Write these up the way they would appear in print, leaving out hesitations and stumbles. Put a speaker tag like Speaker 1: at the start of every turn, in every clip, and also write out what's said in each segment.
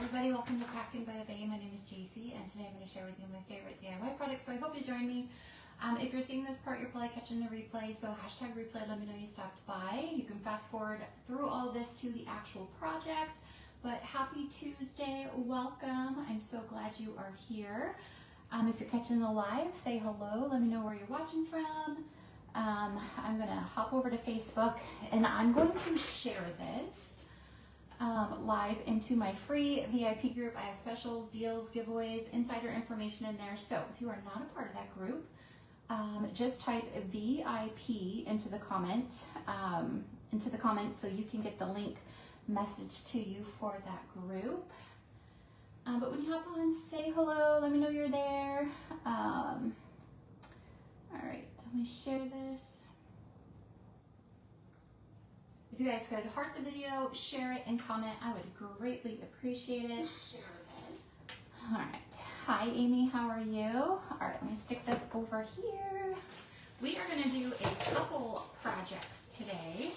Speaker 1: everybody, welcome to Crafting by the Bay. My name is JC, and today I'm going to share with you my favorite DIY products, so I hope you join me. If you're seeing this part, you're probably catching the replay, so hashtag replay, let me know you stopped by. You can fast forward through all of this to the actual project, but happy Tuesday, welcome. I'm so glad you are here. If you're catching the live, say hello, let me know where you're watching from. I'm going to hop over to Facebook, and I'm going to share this live into my free VIP group. I have specials, deals, giveaways, insider information in there. So if you are not a part of that group, just type VIP into the comment, so you can get the link messaged to you for that group. But when you hop on, say hello, let me know you're there. All right, let me share this. If you guys could heart the video, share it, and comment, I would greatly appreciate it. All right. Hi, Amy. How are you? All right. Let me stick this over here. We are going to do a couple projects today.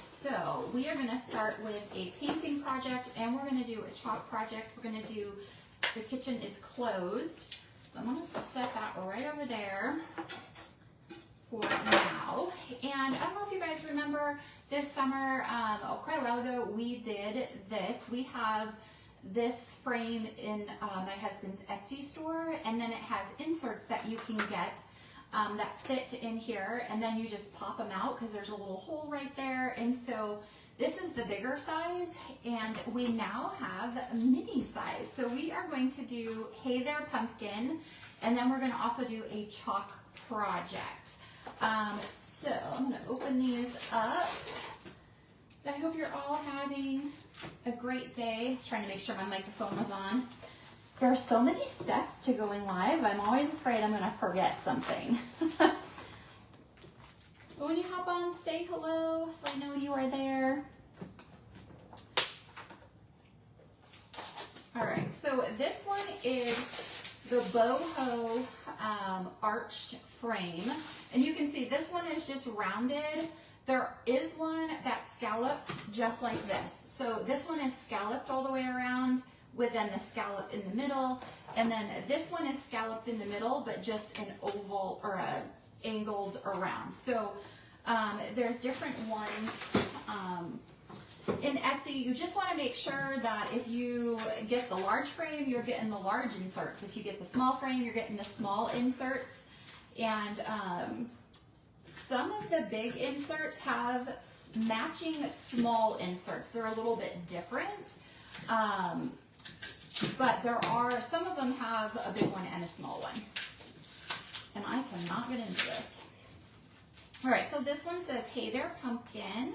Speaker 1: So we are going to start with a painting project, and we're going to do a chalk project. We're going to do the kitchen is closed. So I'm going to set that right over there for now. And I don't know if you guys remember this summer, quite a while ago, we did this. We have this frame in my husband's Etsy store, and then it has inserts that you can get that fit in here, and then you just pop them out because there's a little hole right there. And so this is the bigger size, and we now have a mini size. So we are going to do Hey There Pumpkin, and then we're going to also do a chalk project. So I'm going to open these up. I hope you're all having a great day. I was trying to make sure my microphone was on. There are so many steps to going live. I'm always afraid I'm going to forget something. So when you hop on, say hello so I know you are there. All right, so this one is the boho arched frame, and you can see this one is just rounded. There is one that's scalloped just like this. So this one is scalloped all the way around with then the scallop in the middle, and then this one is scalloped in the middle but just an oval or a angled around. So there's different ones. In Etsy, you just want to make sure that if you get the large frame, you're getting the large inserts. If you get the small frame, you're getting the small inserts. And some of the big inserts have matching small inserts. They're a little bit different. But there are, some of them have a big one and a small one. And I cannot get into this. All right, so this one says, Hey There Pumpkin.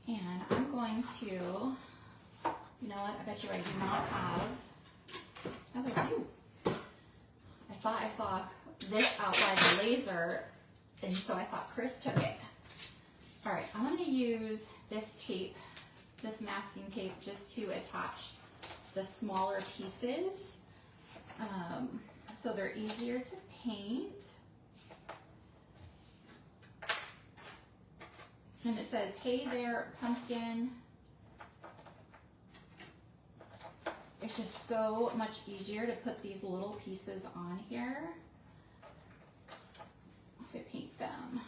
Speaker 1: And I'm going to, you know what, I bet you I do not have, oh, that's you. I thought I saw this out by the laser, and so I thought Chris took it. All right, I'm going to use this tape, this masking tape, just to attach the smaller pieces, so they're easier to paint. And it says, Hey There Pumpkin. It's just so much easier to put these little pieces on here to paint them.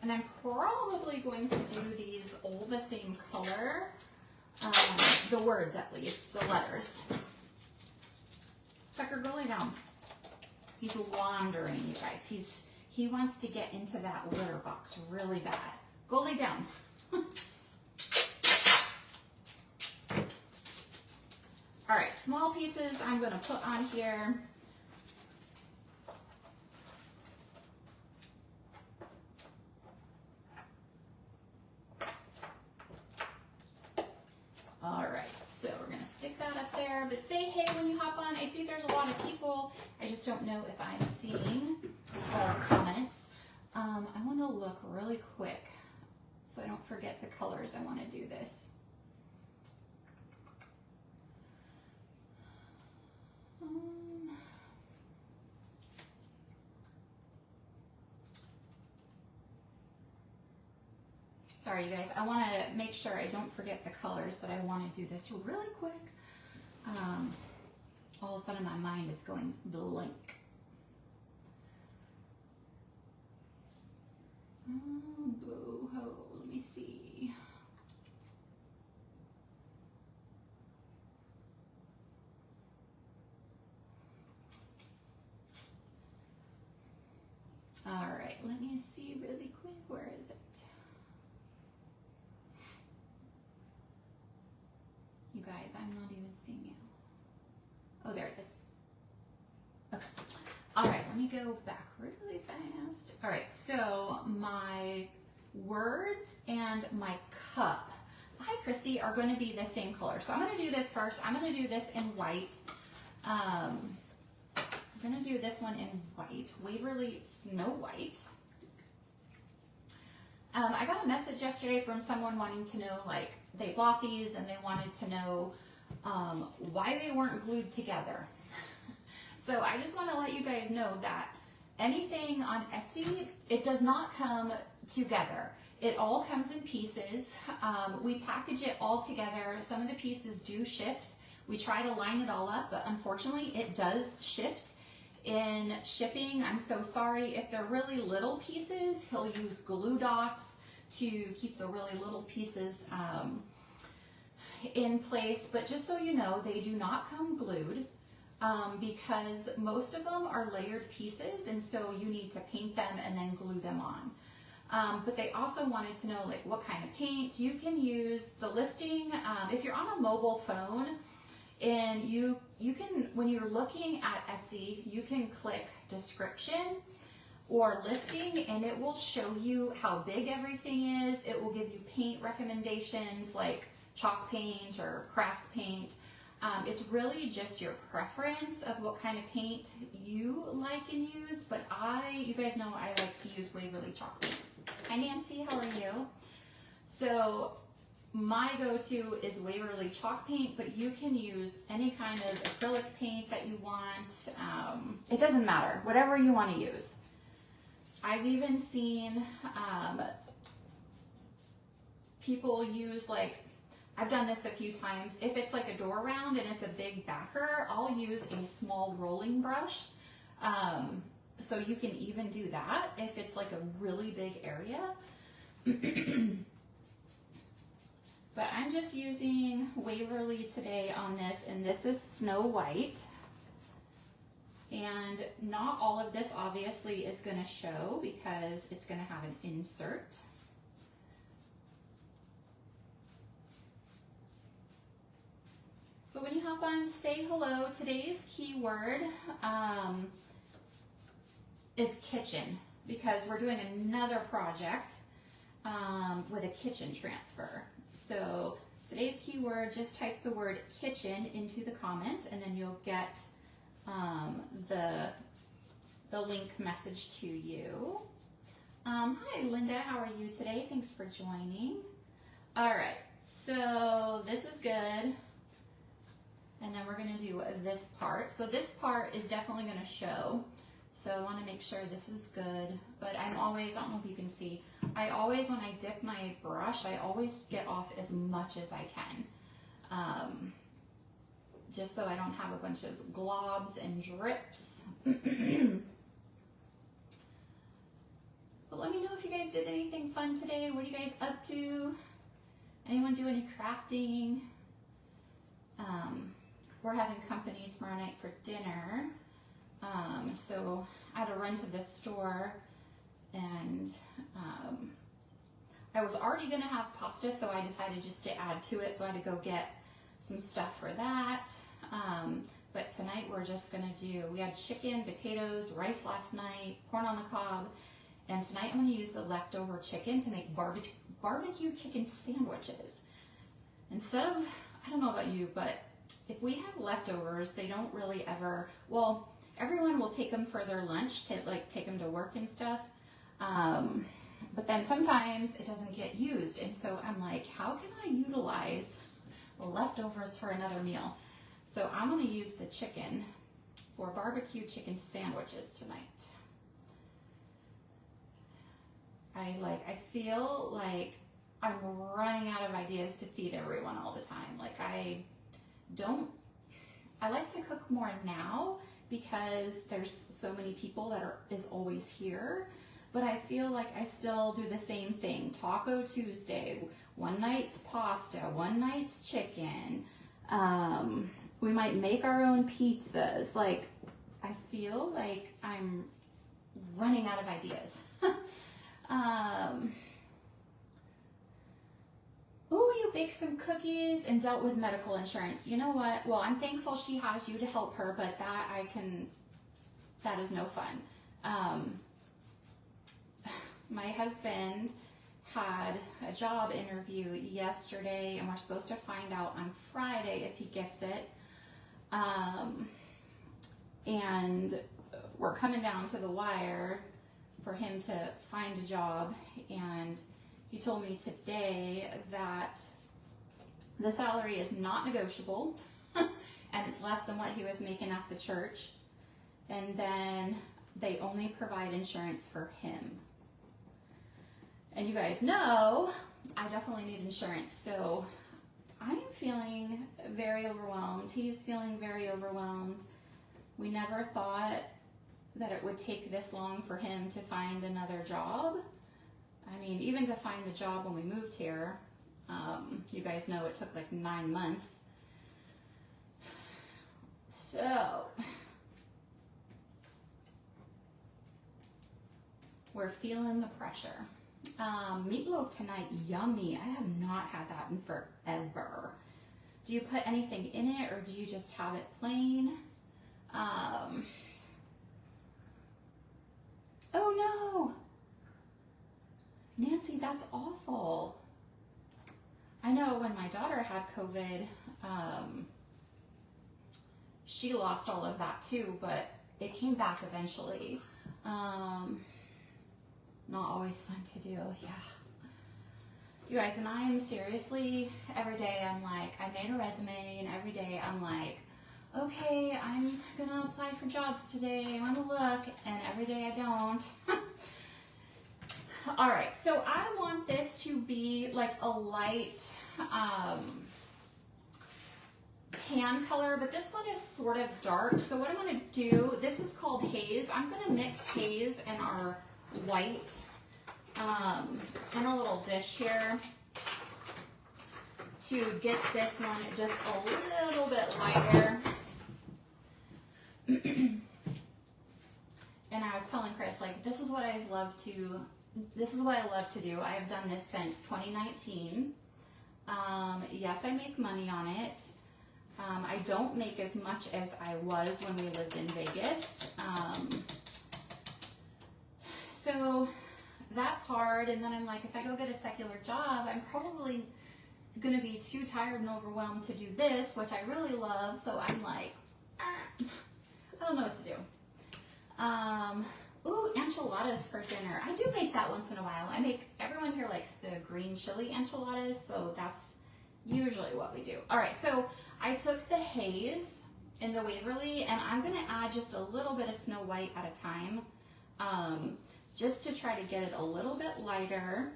Speaker 1: And I'm probably going to do these all the same color, the words at least, the letters. Tucker, go lay down. He's wandering, you guys. He wants to get into that litter box really bad. Go lay down. All right, small pieces I'm going to put on here. All right, so we're going to stick that up there. But say hey when you hop on. I see there's a lot of people. I just don't know if I'm seeing all comments. I want to look really quick so I don't forget the colors I want to do this. Sorry, you guys. I want to make sure I don't forget the colors that I want to do this really quick. All of a sudden my mind is going blank. Oh, boo-hoo. Let me see. All right, let me see really quick. Where is it? You guys, I'm not even seeing you. Oh, there it is. Okay. All right, let me go back really fast. All right, so my words and my cup, hi Christy, are going to be the same color. So I'm going to do this first. I'm going to do this in white. I'm going to do this one in white, Waverly Snow White. I got a message yesterday from someone wanting to know, like, they bought these and they wanted to know why they weren't glued together. So I just want to let you guys know that anything on Etsy, it does not come together. It all comes in pieces. We package it all together. Some of the pieces do shift. We try to line it all up, but unfortunately it does shift in shipping. I'm so sorry. If they're really little pieces, he'll use glue dots to keep the really little pieces in place. But just so you know, they do not come glued. Because most of them are layered pieces, and so you need to paint them and then glue them on. But they also wanted to know, like, what kind of paint. You can use the listing if you're on a mobile phone, and you can, when you're looking at Etsy, you can click description or listing, and it will show you how big everything is. It will give you paint recommendations like chalk paint or craft paint. It's really just your preference of what kind of paint you like and use, but you guys know I like to use Waverly chalk paint. Hi Nancy, how are you? So my go-to is Waverly chalk paint, but you can use any kind of acrylic paint that you want. It doesn't matter, whatever you want to use. I've even seen people use, like, I've done this a few times. If it's like a door round and it's a big backer, I'll use a small rolling brush. So you can even do that if it's like a really big area. But I'm just using Waverly today on this, and this is Snow White. And not all of this obviously is going to show because it's going to have an insert. But when you hop on, say hello. Today's keyword is kitchen, because we're doing another project with a kitchen transfer. So today's keyword, just type the word kitchen into the comments, and then you'll get the link message to you. Hi Linda, how are you today? Thanks for joining. All right, so this is good. And then we're going to do this part. So this part is definitely going to show. So I want to make sure this is good. But I'm always, I don't know if you can see, I always, when I dip my brush, I always get off as much as I can. Just so I don't have a bunch of globs and drips. But let me know if you guys did anything fun today. What are you guys up to? Anyone do any crafting? We're having company tomorrow night for dinner. So I had to run to the store, and I was already gonna have pasta, so I decided just to add to it. So I had to go get some stuff for that. But tonight we're just gonna we had chicken, potatoes, rice last night, corn on the cob, and tonight I'm gonna use the leftover chicken to make barbecue chicken sandwiches. Instead of, I don't know about you, but if we have leftovers, they don't really ever, well, everyone will take them for their lunch to like take them to work and stuff. But then sometimes it doesn't get used. And so I'm like, how can I utilize the leftovers for another meal? So I'm gonna use the chicken for barbecue chicken sandwiches tonight. I feel like I'm running out of ideas to feed everyone all the time. Like I like to cook more now because there's so many people that is always here, but I feel like I still do the same thing. Taco Tuesday, one night's pasta, one night's chicken. We might make our own pizzas. Like, I feel like I'm running out of ideas. Oh, you baked some cookies and dealt with medical insurance. You know what? Well, I'm thankful she has you to help her, but that is no fun. My husband had a job interview yesterday, and we're supposed to find out on Friday if he gets it. And we're coming down to the wire for him to find a job, and he told me today that the salary is not negotiable and it's less than what he was making at the church, and then they only provide insurance for him. And you guys know I definitely need insurance, so I'm feeling very overwhelmed. He's feeling very overwhelmed. We never thought that it would take this long for him to find another job. I mean, even to find the job when we moved here, you guys know it took like 9 months. So, we're feeling the pressure. Meatloaf tonight, yummy. I have not had that in forever. Do you put anything in it, or do you just have it plain? Oh no! Nancy, that's awful. I know when my daughter had COVID, she lost all of that too, but it came back eventually. Not always fun to do, yeah. You guys, and I am seriously, every day I'm like, I made a resume, and every day I'm like, okay, I'm gonna apply for jobs today, I'm gonna look, and every day I don't. All right, so I want this to be like a light tan color, but this one is sort of dark. So what I'm gonna do, this is called haze. I'm gonna mix haze and our white in a little dish here to get this one just a little bit lighter. And I was telling Chris, like, this is what I love to do. I have done this since 2019. Yes, I make money on it. I don't make as much as I was when we lived in Vegas. So that's hard. And then I'm like, if I go get a secular job, I'm probably going to be too tired and overwhelmed to do this, which I really love. So I'm like, I don't know what to do. Ooh, enchiladas for dinner. I do make that once in a while. Everyone here likes the green chili enchiladas, so that's usually what we do. All right, so I took the haze in the Waverly, and I'm gonna add just a little bit of Snow White at a time, just to try to get it a little bit lighter.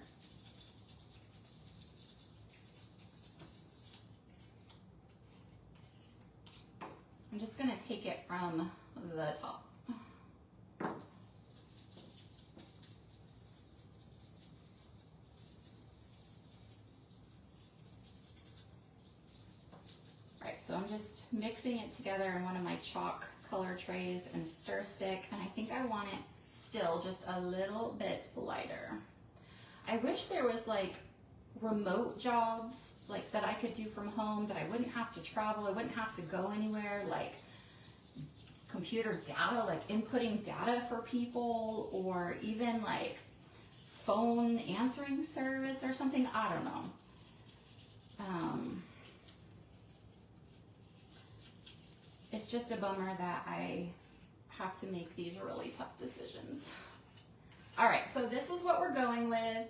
Speaker 1: I'm just gonna take it from the top. So I'm just mixing it together in one of my chalk color trays and a stir stick, and I think I want it still just a little bit lighter. I wish there was like remote jobs like that I could do from home, that I wouldn't have to travel, I wouldn't have to go anywhere, like computer data, like inputting data for people, or even like phone answering service or something. I don't know. It's just a bummer that I have to make these really tough decisions. All right, so this is what we're going with.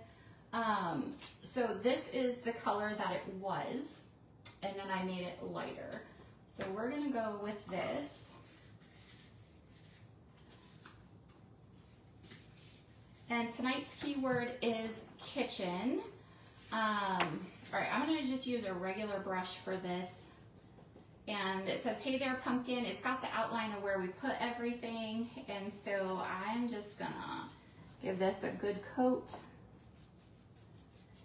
Speaker 1: So this is the color that it was, and then I made it lighter. So we're gonna go with this. And tonight's keyword is kitchen. All right, I'm gonna just use a regular brush for this. And it says, hey there, pumpkin. It's got the outline of where we put everything. And so I'm just gonna give this a good coat.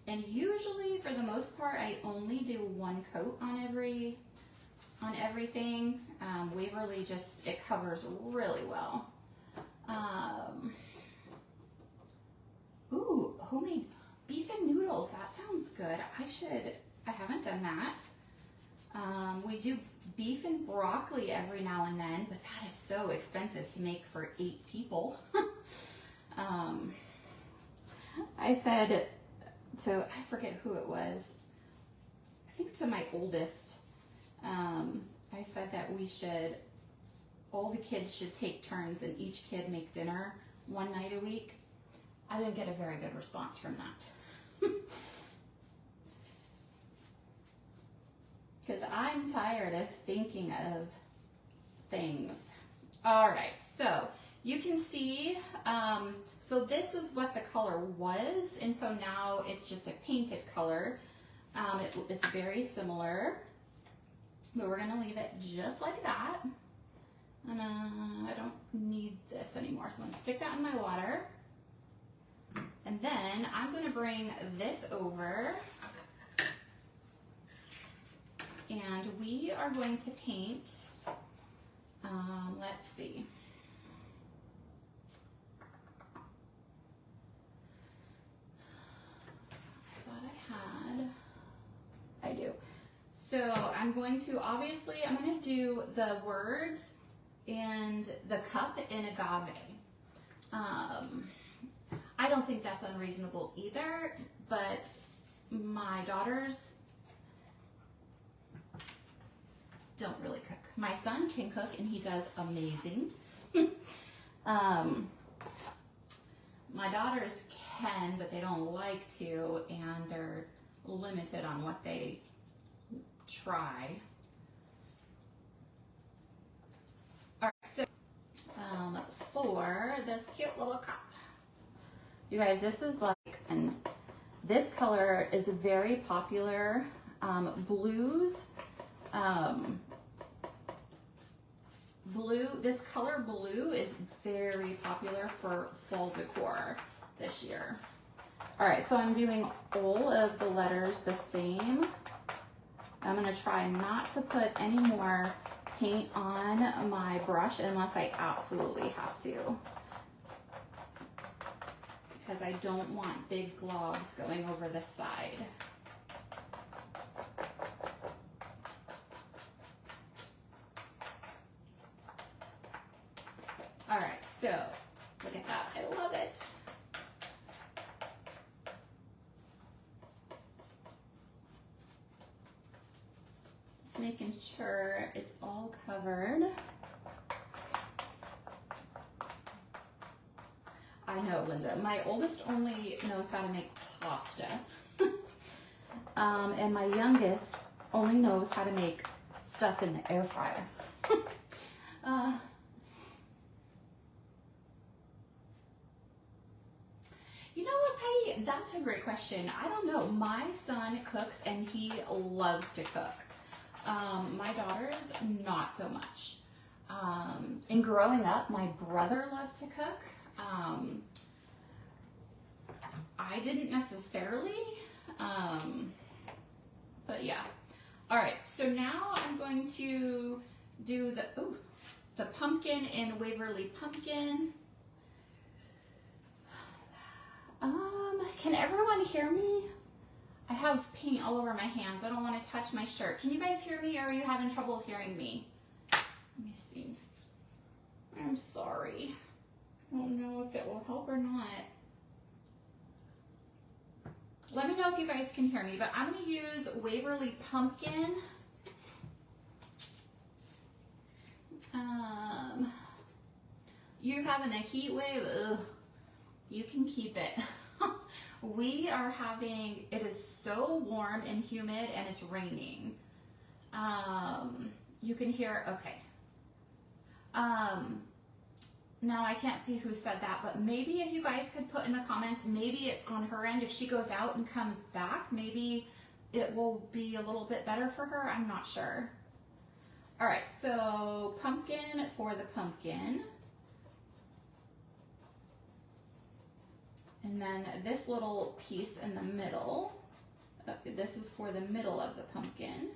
Speaker 1: And usually, for the most part, I only do one coat on everything. Waverly just, it covers really well. Ooh, homemade beef and noodles. That sounds good. I haven't done that. We do beef and broccoli every now and then, but that is so expensive to make for 8 people. I said to, I forget who it was, I think to my oldest, I said that all the kids should take turns and each kid make dinner one night a week. I didn't get a very good response from that. Because I'm tired of thinking of things. All right, so you can see, so this is what the color was, and so now it's just a painted color. It's very similar, but we're gonna leave it just like that. And I don't need this anymore, so I'm gonna stick that in my water. And then I'm gonna bring this over, and we are going to paint, let's see. I thought I do. So I'm going to, obviously, I'm going to do the words and the cup in agave. I don't think that's unreasonable either, but my daughters don't really cook. My son can cook and he does amazing. My daughters can, but they don't like to, and they're limited on what they try. All right, so for this cute little cup, you guys, this is like, and this color is very popular. Blues, blue, this color blue is very popular for fall decor this year. All right, so I'm doing all of the letters the same. I'm gonna try not to put any more paint on my brush unless I absolutely have to, because I don't want big globs going over the side. All right, so look at that, I love it. Just making sure it's all covered. I know, Linda, my oldest only knows how to make pasta. And my youngest only knows how to make stuff in the air fryer. You know what, Patty? That's a great question. I don't know. My son cooks and he loves to cook. My daughters, not so much. And growing up, my brother loved to cook. I didn't necessarily, but yeah. All right, so now I'm going to do the pumpkin in Waverly Pumpkin. Can everyone hear me? I have paint all over my hands. I don't want to touch my shirt. Can you guys hear me, or are you having trouble hearing me? Let me see. I'm sorry. I don't know if it will help or not. Let me know if you guys can hear me, but I'm going to use Waverly Pumpkin. You're having a heat wave? Ugh. You can keep it. We are having, it is so warm and humid and it's raining. You can hear, okay. Now I can't see who said that, but maybe if you guys could put in the comments, maybe it's on her end. If she goes out and comes back, maybe it will be a little bit better for her. I'm not sure. All right, so pumpkin for the pumpkin. And then this little piece in the middle, this is for the middle of the pumpkin.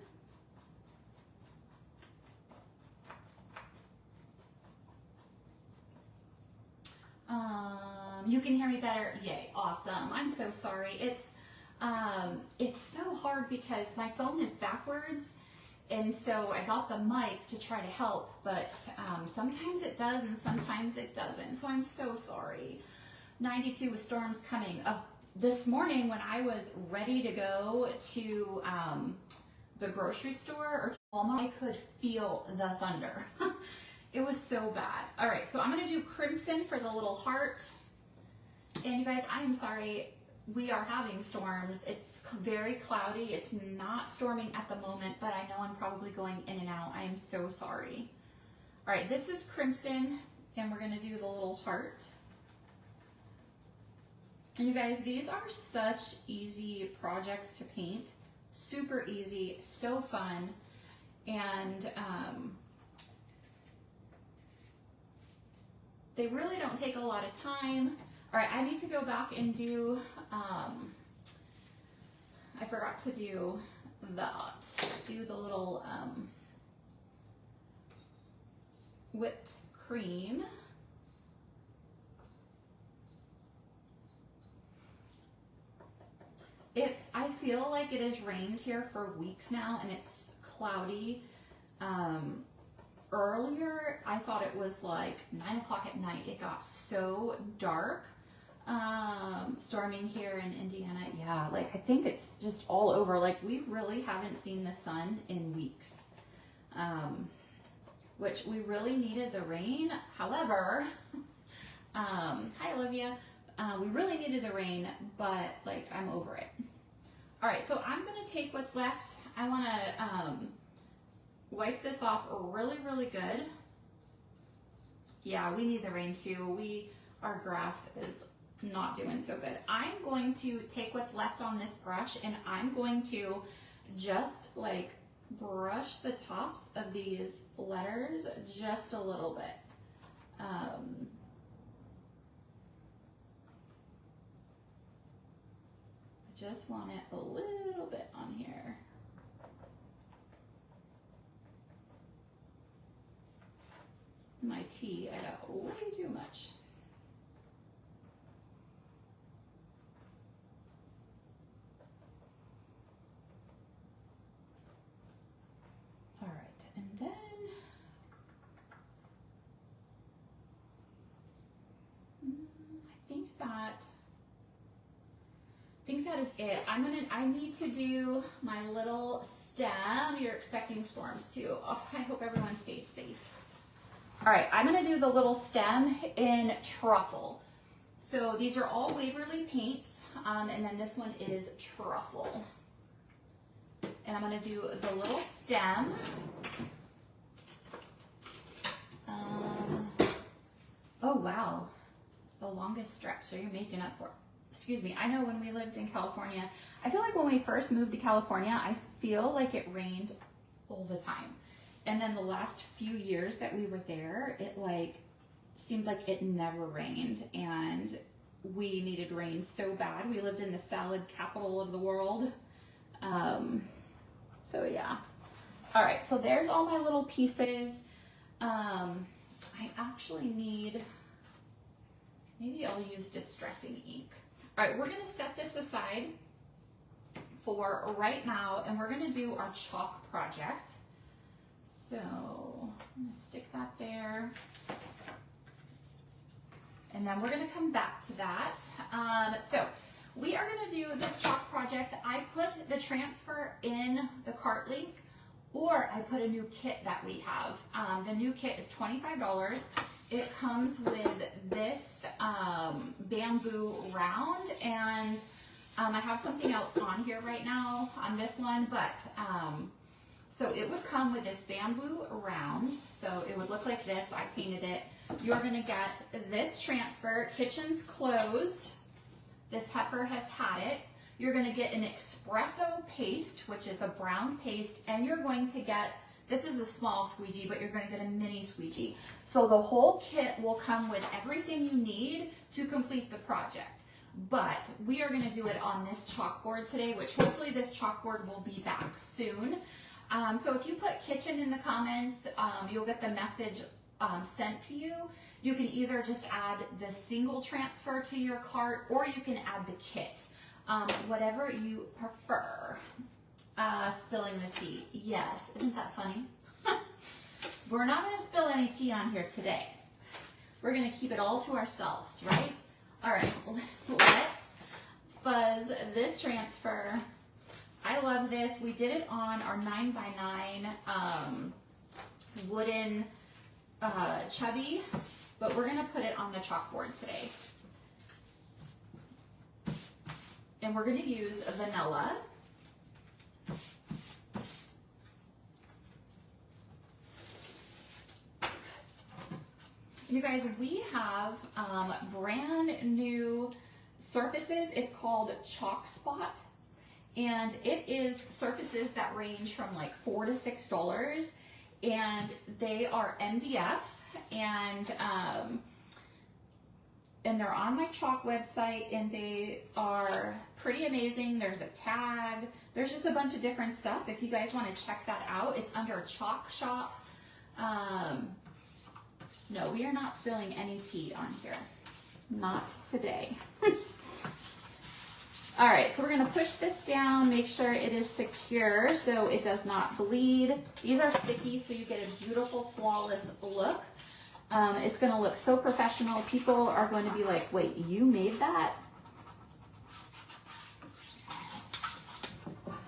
Speaker 1: You can hear me better? Yay, awesome. I'm so sorry. It's so hard because my phone is backwards, and so I got the mic to try to help, but sometimes it does and sometimes it doesn't, so I'm so sorry. 92 with storms coming. This morning when I was ready to go to the grocery store or to Walmart, I could feel the thunder. It was so bad. All right, so I'm gonna do crimson for the little heart. And you guys, I am sorry, we are having storms. It's very cloudy. It's not storming at the moment, but I know I'm probably going in and out. I am so sorry. All right, this is crimson, and we're gonna do the little heart. And you guys, these are such easy projects to paint. Super easy, so fun. And they really don't take a lot of time. All right, I need to go back and do, I forgot to do the little whipped cream. I feel like it has rained here for weeks now and it's cloudy. Earlier, I thought it was like 9 o'clock at night. It got so dark. Storming here in Indiana. Yeah, like I think it's just all over. Like we really haven't seen the sun in weeks. Which we really needed the rain. However, hi Olivia. We really needed the rain, but like I'm over it. All right, so I'm gonna take what's left. I wanna wipe this off really, really good. Yeah, we need the rain too. Our grass is not doing so good. I'm going to take what's left on this brush and I'm going to just like brush the tops of these letters just a little bit. I just want it a little bit on here. My tea, I got way too much. All right, and then I think that is it. I need to do my little stem. You're expecting storms too. Oh, I hope everyone stays safe. All right, I'm gonna do the little stem in truffle. So these are all Waverly paints, and then this one is truffle. And I'm gonna do the little stem. Oh wow, the longest stretch, so you're making up for it. Excuse me, I know when we lived in California, I feel like when we first moved to California, I feel like it rained all the time. And then the last few years that we were there, it like seemed like it never rained, and we needed rain so bad. We lived in the salad capital of the world. So yeah. All right, so there's all my little pieces. I actually need, maybe I'll use distressing ink. All right, we're gonna set this aside for right now, and we're gonna do our chalk project. So I'm gonna stick that there. And then we're gonna come back to that. So we are gonna do this chalk project. I put the transfer in the cart link, or I put a new kit that we have. The new kit is $25. It comes with this bamboo round, and I have something else on here right now on this one, but So it would come with this bamboo round. So it would look like this. I painted it. You're gonna get this transfer. Kitchen's closed. This heifer has had it. You're gonna get an espresso paste, which is a brown paste, and you're going to get, this is a small squeegee, but you're gonna get a mini squeegee. So the whole kit will come with everything you need to complete the project. But we are gonna do it on this chalkboard today, which hopefully this chalkboard will be back soon. So if you put kitchen in the comments, you'll get the message sent to you. You can either just add the single transfer to your cart, or you can add the kit. Whatever you prefer. Spilling the tea. Yes, isn't that funny? We're not going to spill any tea on here today. We're going to keep it all to ourselves, right? All right, let's fuzz this transfer. I love this. We did it on our 9x9 wooden chubby, but we're going to put it on the chalkboard today. And we're going to use vanilla. You guys, we have brand new surfaces. It's called Chalk Spot. And it is surfaces that range from like $4 to $6. And they are MDF. And they're on my Chalk website, and they are pretty amazing. There's a tag. There's just a bunch of different stuff. If you guys want to check that out, it's under Chalk Shop. No, we are not spilling any tea on here. Not today. All right, so we're gonna push this down, make sure it is secure so it does not bleed. These are sticky, so you get a beautiful, flawless look. It's going to look so professional. People are going to be like, wait, you made that?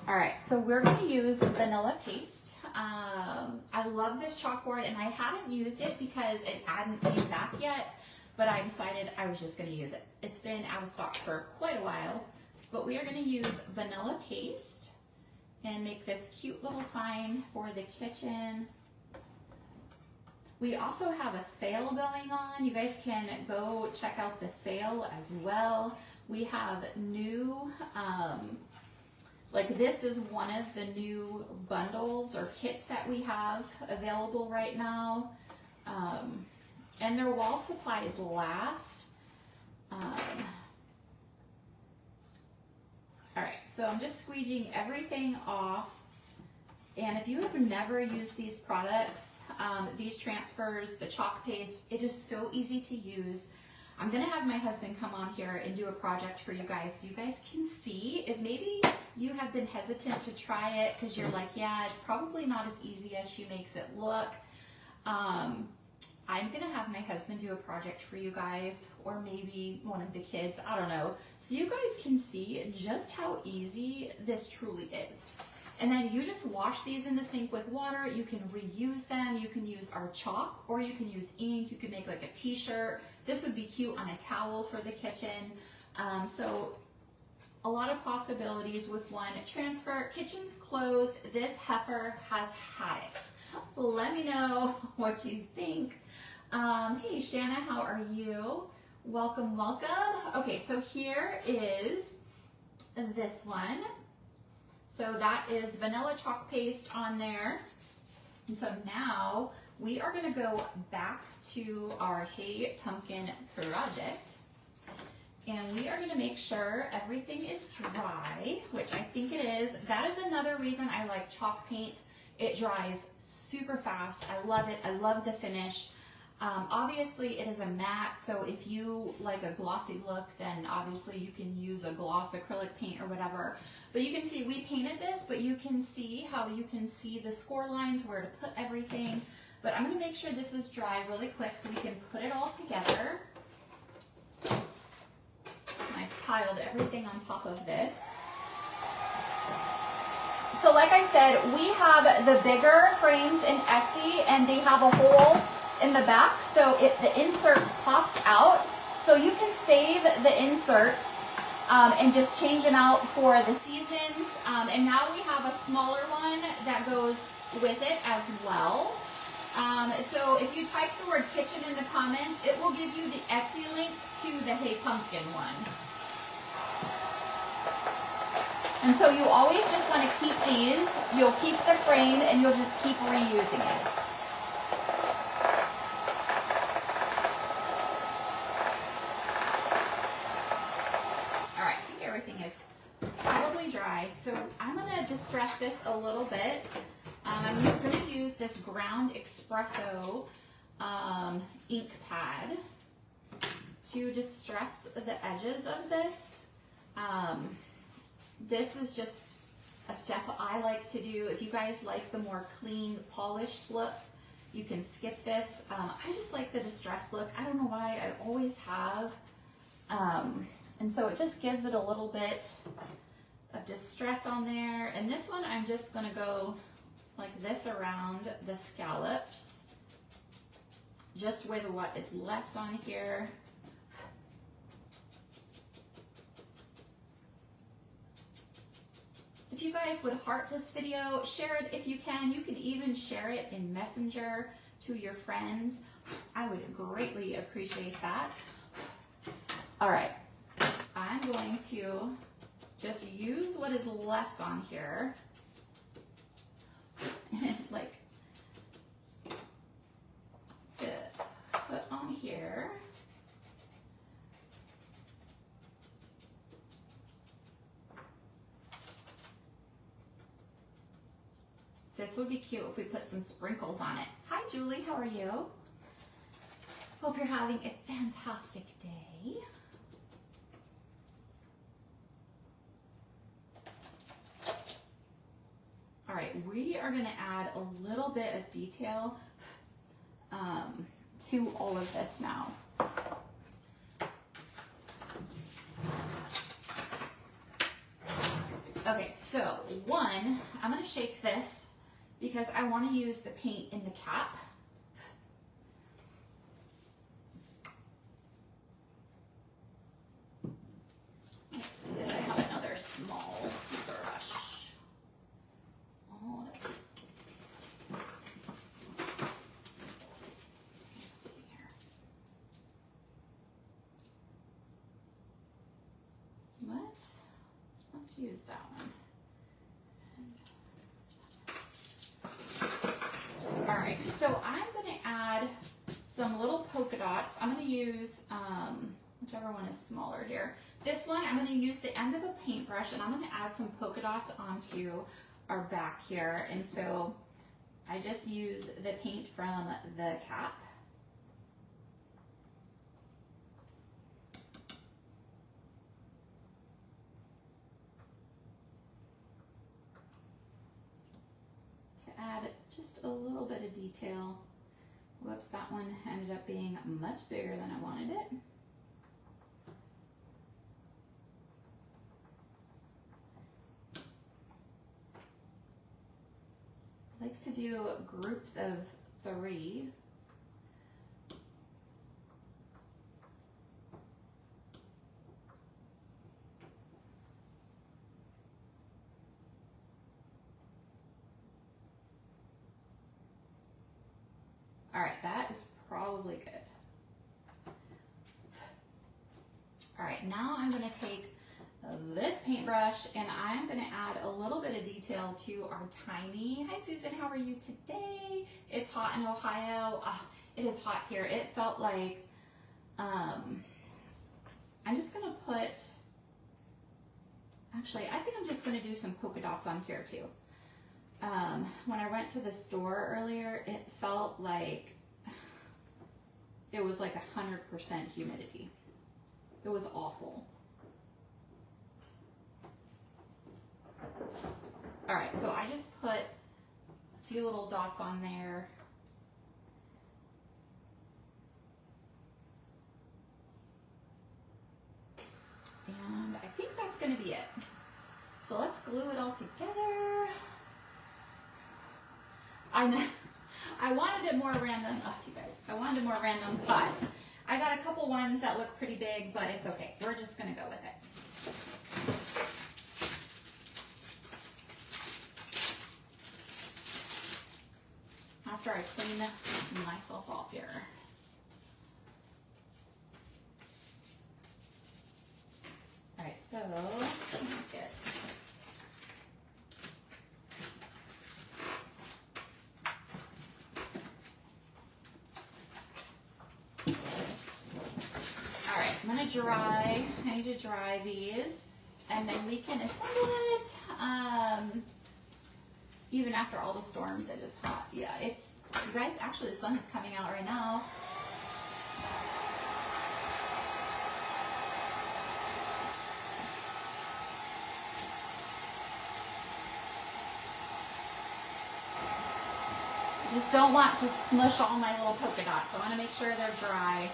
Speaker 1: All right, so we're going to use vanilla paste. I love this chalkboard, and I hadn't used it because it hadn't came back yet, but I decided I was just going to use it. It's been out of stock for quite a while, but we are going to use vanilla paste and make this cute little sign for the kitchen. We also have a sale going on. You guys can go check out the sale as well. We have new, like this is one of the new bundles or kits that we have available right now. And their wall supplies last. All right, so I'm just squeegeeing everything off. And if you have never used these products, these transfers, the chalk paste, it is so easy to use. I'm gonna have my husband come on here and do a project for you guys so you guys can see if maybe you have been hesitant to try it because you're like, yeah, it's probably not as easy as she makes it look. I'm gonna have my husband do a project for you guys, or maybe one of the kids, I don't know, so you guys can see just how easy this truly is. And then you just wash these in the sink with water. You can reuse them. You can use our chalk, or you can use ink. You could make like a t-shirt. This would be cute on a towel for the kitchen. So a lot of possibilities with one transfer. Kitchen's closed. This heifer has had it. Let me know what you think. Hey Shanna, how are you? Welcome, welcome. Okay, so here is this one. So that is vanilla chalk paste on there. And so now we are gonna go back to our Hey Pumpkin project. And we are gonna make sure everything is dry, which I think it is. That is another reason I like chalk paint. It dries super fast. I love it, I love the finish. Obviously it is a matte, so if you like a glossy look, then obviously you can use a gloss acrylic paint or whatever. But you can see we painted this, but you can see how you can see the score lines, where to put everything. But I'm gonna make sure this is dry really quick so we can put it all together. I've piled everything on top of this. So like I said, we have the bigger frames in Etsy, and they have a hole in the back, so the insert pops out, so you can save the inserts and just change them out for the seasons. And now we have a smaller one that goes with it as well. So if you type the word kitchen in the comments, it will give you the Etsy link to the Hey Pumpkin one. And so you always just want to keep these. You'll keep the frame and you'll just keep reusing it. All right, I think everything is probably dry. So I'm going to distress this a little bit. I'm going to use this ground espresso ink pad to distress the edges of this. This is just a step I like to do. If you guys like the more clean, polished look, you can skip this. I just like the distressed look. I don't know why, I always have. And so it just gives it a little bit of distress on there. And this one, I'm just gonna go like this around the scallops, just with what is left on here. If you guys would heart this video, share it if you can. You can even share it in Messenger to your friends. I would greatly appreciate that. All right, I'm going to just use what is left on here. Like to put on here. This would be cute if we put some sprinkles on it. Hi Julie, how are you? Hope you're having a fantastic day. All right, we are gonna add a little bit of detail to all of this now. Okay, so one, I'm gonna shake this because I wanna use the paint in the cap. Let's see if I have another small brush. Let's use that one. All right, so I'm gonna add some little polka dots. I'm gonna use whichever one is smaller here. This one, I'm gonna use the end of a paintbrush and I'm gonna add some polka dots onto our back here. And so I just use the paint from the cap. Add just a little bit of detail. Whoops, that one ended up being much bigger than I wanted it. I like to do groups of 3. All right, that is probably good. All right, now I'm gonna take this paintbrush and I'm gonna add a little bit of detail to our tiny. Hi Susan, how are you today? It's hot in Ohio. It is hot here. It felt like, I'm just gonna put, actually, I think I'm just gonna do some polka dots on here too. When I went to the store earlier, it felt like it was like 100% humidity. It was awful. All right, so I just put a few little dots on there. And I think that's gonna be it. So let's glue it all together. I know, I wanted it more random. Oh, you guys, I wanted it more random, but I got a couple ones that look pretty big, but it's okay. We're just gonna go with it. after I clean myself off here. All right, so let me get. All right, I'm gonna dry. I need to dry these, and then we can assemble it. Even after all the storms, it is hot. Yeah, it's, you guys, actually the sun is coming out right now. I just don't want to smush all my little polka dots. I want to make sure they're dry.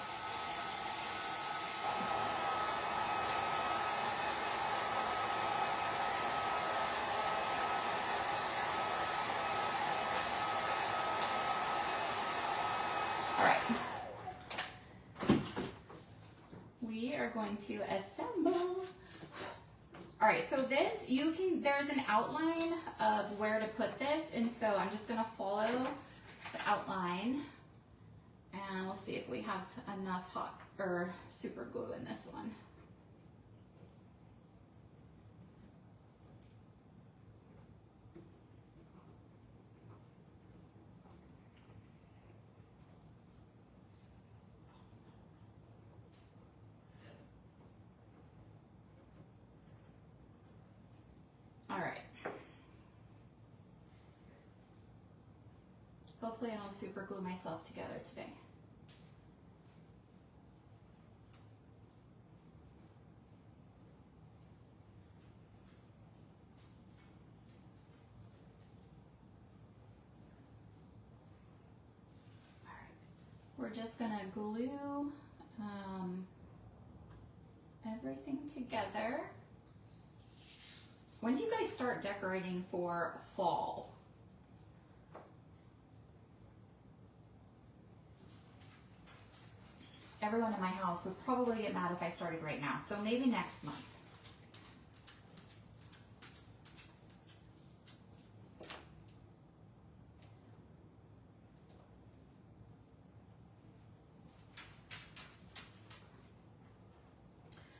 Speaker 1: We are going to assemble. All right, so this, there's an outline of where to put this, and so I'm just gonna follow the outline, and we'll see if we have enough hot or super glue in this one. All right. Hopefully I don't super glue myself together today. All right. We're just gonna glue everything together. When do you guys start decorating for fall? Everyone in my house would probably get mad if I started right now, so maybe next month.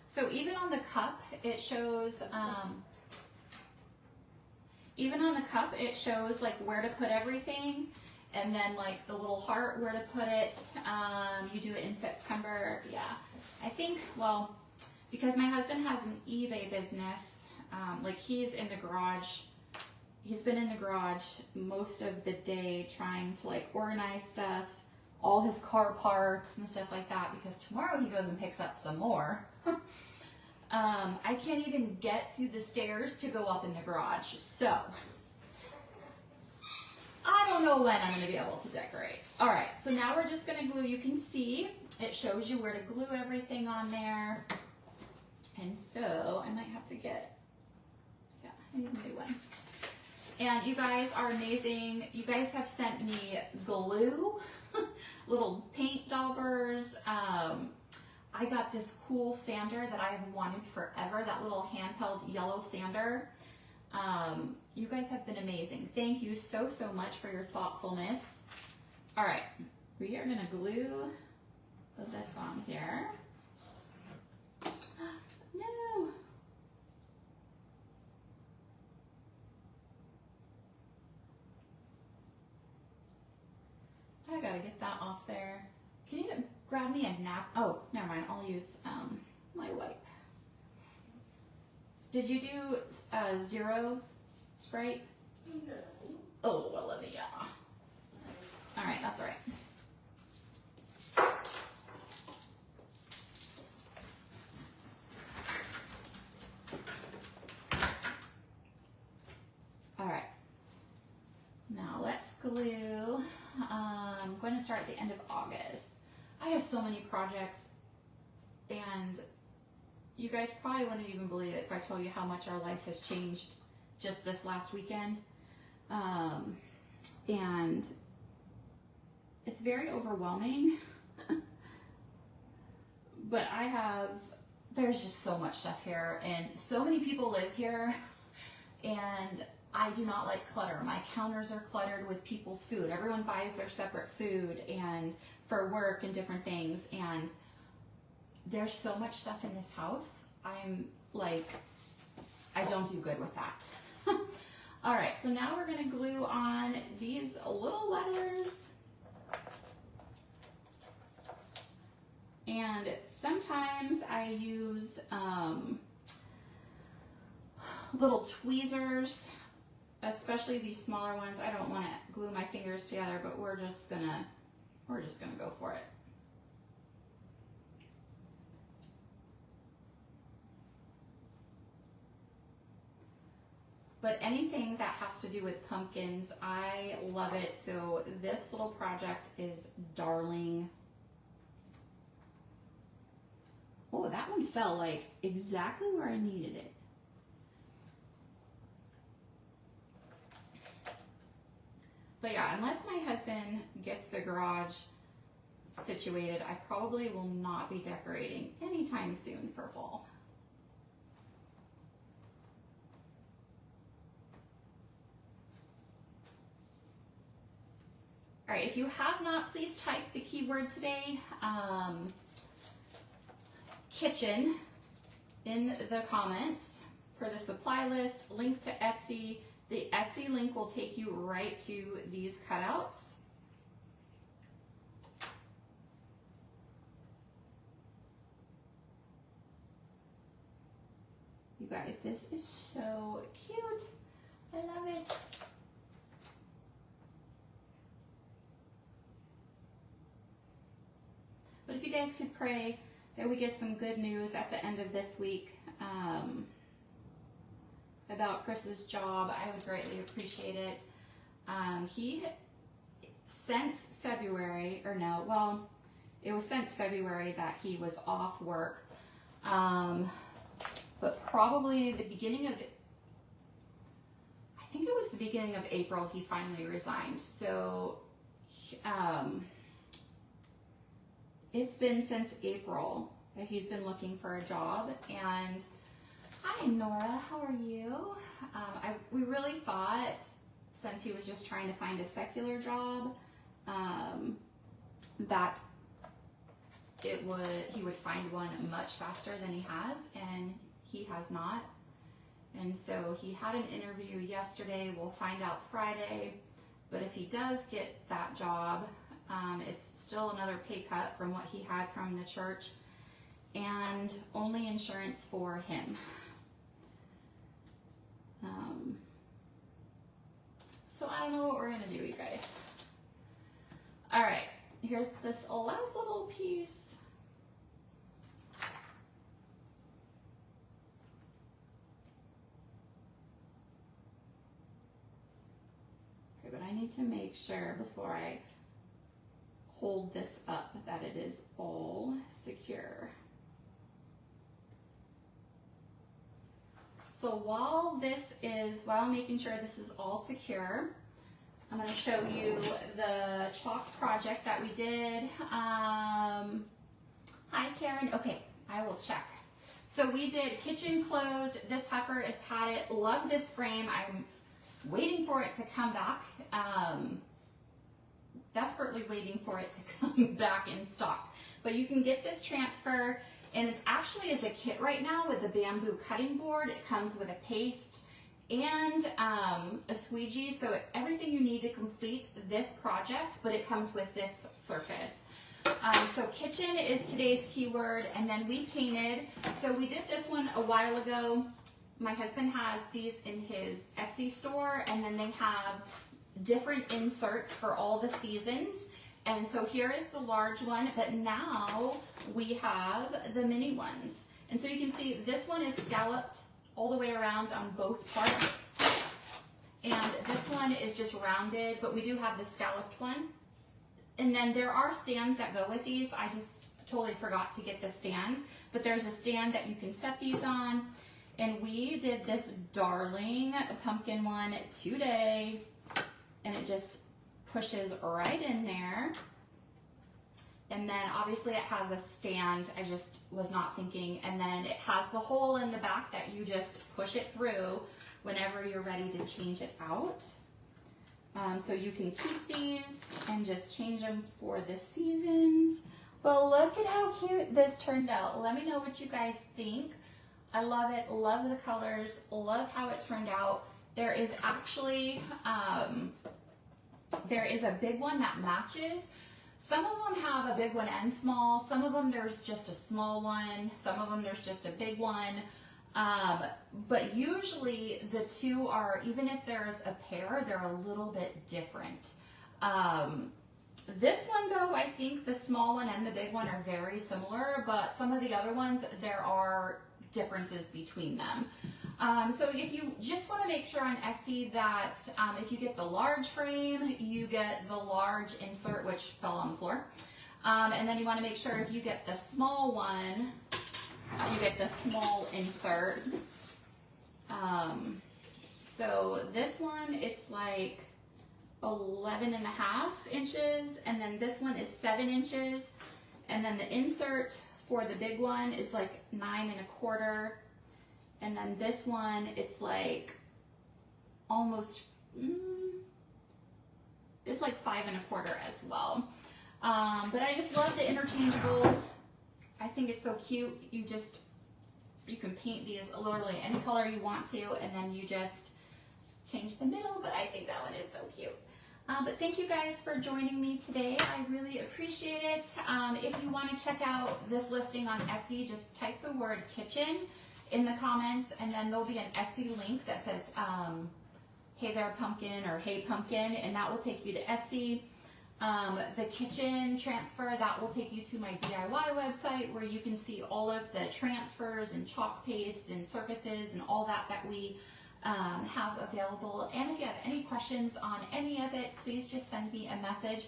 Speaker 1: So even on the cup, it shows, like where to put everything, and then like the little heart where to put it. You do it in September. Yeah, I think, well, because my husband has an eBay business, like he's in the garage. He's been in the garage most of the day trying to like organize stuff, all his car parts and stuff like that, because tomorrow he goes and picks up some more. I can't even get to the stairs to go up in the garage, so I don't know when I'm going to be able to decorate. All right, so now we're just going to glue. You can see it shows you where to glue everything on there. And so I might have to get, yeah, I need a new one. And you guys are amazing. You guys have sent me glue, little paint daubers. I got this cool sander that I have wanted forever, that little handheld yellow sander. You guys have been amazing. Thank you so, so much for your thoughtfulness. All right, we are gonna glue this on here. No. I gotta get that off there. Can you grab me a nap? Oh, never mind. I'll use my wipe. Did you do zero Sprite?
Speaker 2: No.
Speaker 1: Oh, Olivia. All right, that's all right. All right. Now let's glue. I'm going to start at the end of August. I have so many projects, and you guys probably wouldn't even believe it if I told you how much our life has changed just this last weekend. And it's very overwhelming, but there's just so much stuff here, and so many people live here, and I do not like clutter. My counters are cluttered with people's food. Everyone buys their separate food and for work and different things. And there's so much stuff in this house. I'm like, I don't do good with that. All right, so now we're gonna glue on these little letters. And sometimes I use little tweezers, especially these smaller ones. I don't want to glue my fingers together, but we're just gonna go for it. But anything that has to do with pumpkins, I love it. So this little project is darling. Oh, that one fell like exactly where I needed it. But yeah, unless my husband gets the garage situated, I probably will not be decorating anytime soon for fall. All right, if you have not, please type the keyword today, kitchen, in the comments for the supply list, link to Etsy. The Etsy link will take you right to these cutouts. You guys, this is so cute. I love it. But if you guys could pray that we get some good news at the end of this week about Chris's job, I would greatly appreciate it. He, since February, or no, well, it was since February that he was off work. But probably the beginning of, I think it was the beginning of April, he finally resigned. So, it's been since April that he's been looking for a job. And hi Nora, how are you? We really thought, since he was just trying to find a secular job, that he would find one much faster than he has, and he has not. And so he had an interview yesterday. We'll find out Friday. But if he does get that job, it's still another pay cut from what he had from the church, and only insurance for him. So I don't know what we're gonna do, you guys. All right, here's this last little piece. Okay, but I need to make sure before I hold this up that it is all secure. So while I'm making sure this is all secure, I'm going to show you the chalk project that we did. Hi Karen, okay, I will check. So we did kitchen closed. This heifer has had it, love this frame. I'm waiting for it to come back. Desperately waiting for it to come back in stock. But you can get this transfer, and it actually is a kit right now with the bamboo cutting board. It comes with a paste and a squeegee, so everything you need to complete this project, but it comes with this surface. So kitchen is today's keyword, and then we painted. So we did this one a while ago. My husband has these in his Etsy store, and then they have different inserts for all the seasons. And so here is the large one, but now we have the mini ones. And so you can see this one is scalloped all the way around on both parts. And this one is just rounded, but we do have the scalloped one. And then there are stands that go with these. I just totally forgot to get the stand, but there's a stand that you can set these on. And we did this darling pumpkin one today, and it just pushes right in there. And then obviously it has a stand. I just was not thinking. And then it has the hole in the back that you just push it through. whenever you're ready to change it out. So you can keep these and just change them for the seasons. But look at how cute this turned out. Let me know what you guys think. I love it, love the colors, love how it turned out. There is actually, there is a big one that matches. Some of them have a big one and small. Some of them there's just a small one. Some of them there's just a big one. But usually the two are, even if there's a pair, they're a little bit different. This one though, I think the small one and the big one are very similar, but some of the other ones, there are differences between them. So if you just want to make sure on Etsy that if you get the large frame, you get the large insert, which fell on the floor. And then you want to make sure if you get the small one, you get the small insert. So this one, it's like 11.5 inches, and then this one is 7 inches, and then the insert for the big one is like 9.25, and then this one, it's like almost, it's like 5.25 as well. But I just love the interchangeable. I think it's so cute. You can paint these literally any color you want to, and then you just change the middle, but I think that one is so cute. But thank you guys for joining me today. I really appreciate it. If you want to check out this listing on Etsy, just type the word kitchen in the comments, and then there'll be an Etsy link that says, hey there pumpkin, or hey pumpkin, and that will take you to Etsy. The kitchen transfer, that will take you to my DIY website where you can see all of the transfers and chalk paste and surfaces and all that we have available. And if you have any questions on any of it, please just send me a message.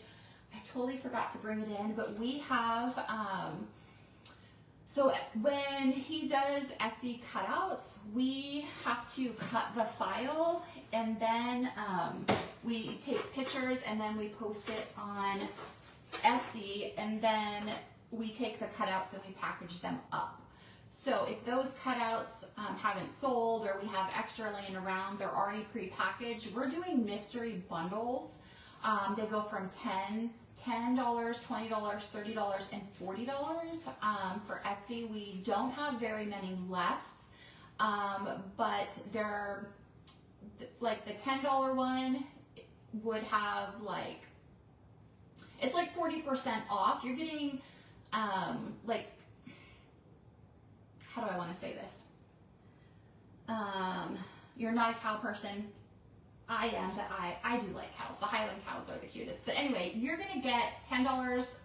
Speaker 1: I totally forgot to bring it in, but we have, so when he does Etsy cutouts, we have to cut the file, and then we take pictures, and then we post it on Etsy, and then we take the cutouts and we package them up. So if those cutouts haven't sold, or we have extra laying around, they're already pre-packaged. We're doing mystery bundles. They go from $10, $20, $30, and $40 for Etsy. We don't have very many left, but they're like the $10 one would have like, it's like 40% off. You're getting like, how do I want to say this? You're not a cow person. I am, but I do like cows. The Highland cows are the cutest. But anyway, you're gonna get $10.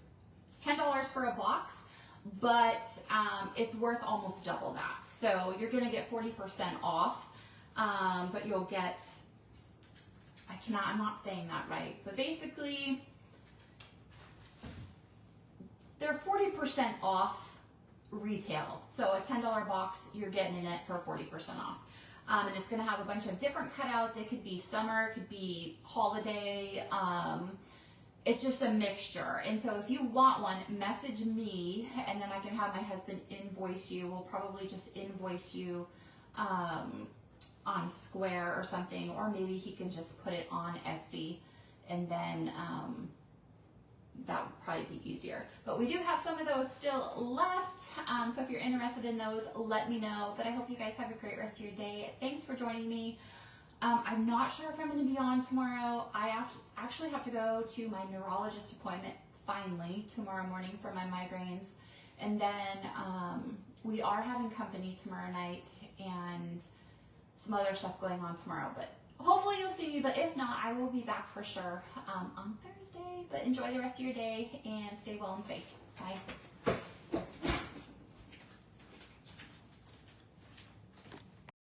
Speaker 1: It's $10 for a box, but it's worth almost double that. So you're gonna get 40% off, but you'll get, I'm not saying that right, but basically they're 40% off retail. So a $10 box, you're getting it for 40% off. And it's going to have a bunch of different cutouts. It could be summer, it could be holiday. It's just a mixture. And so if you want one, message me, and then I can have my husband invoice you. We'll probably just invoice you on Square or something, or maybe he can just put it on Etsy, and then that would probably be easier. But we do have some of those still left, so if you're interested in those, let me know. But I hope you guys have a great rest of your day. Thanks for joining me. I'm not sure if I'm going to be on tomorrow. I actually have to go to my neurologist appointment finally tomorrow morning for my migraines, and then we are having company tomorrow night and some other stuff going on tomorrow, but hopefully you'll see me, but if not, I will be back for sure on Thursday. But enjoy the rest of your day and stay well and safe. Bye.